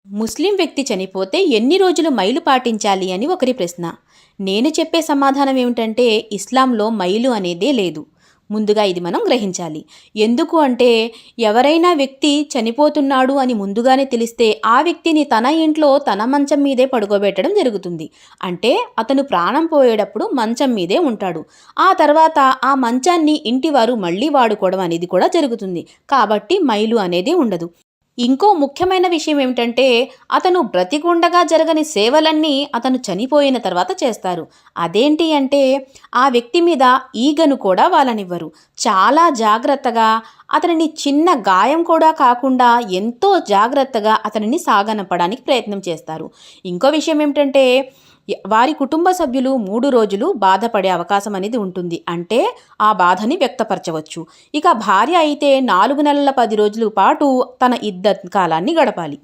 ముస్లిం వ్యక్తి చనిపోతే ఎన్ని రోజులు మైలు పాటించాలి అని ఒకరి ప్రశ్న. నేను చెప్పే సమాధానం ఏమిటంటే ఇస్లాంలో మైలు అనేదే లేదు. ముందుగా ఇది మనం గ్రహించాలి. ఎందుకు అంటే ఎవరైనా వ్యక్తి చనిపోతున్నాడు అని ముందుగానే తెలిస్తే ఆ వ్యక్తిని తన ఇంట్లో తన మంచం మీదే పడుకోబెట్టడం జరుగుతుంది. అంటే అతను ప్రాణం పోయేటప్పుడు మంచం మీదే ఉంటాడు. ఆ తర్వాత ఆ మంచాన్ని ఇంటివారు మళ్ళీ వాడుకోవడం అనేది కూడా జరుగుతుంది. కాబట్టి మైలు అనేది ఉండదు. ఇంకో ముఖ్యమైన విషయం ఏమిటంటే అతను బ్రతికుండగా జరగని సేవలన్నీ అతను చనిపోయిన తర్వాత చేస్తారు. అదేంటి అంటే ఆ వ్యక్తి మీద ఈగను కూడా వాలనివ్వరు. చాలా జాగ్రత్తగా అతనిని చిన్న గాయం కూడా కాకుండా ఎంతో జాగ్రత్తగా అతనిని సాగనంపడానికి ప్రయత్నం చేస్తారు. ఇంకో విషయం ఏమిటంటే వారి కుటుంబ సభ్యులు 3 రోజులు బాధపడే అవకాశం అనేది ఉంటుంది. అంటే ఆ బాధని వ్యక్తపరచవచ్చు. ఇక భార్య అయితే 4 నెలల 10 రోజుల పాటు తన ఇద్దత్ కాలాన్ని గడపాలి.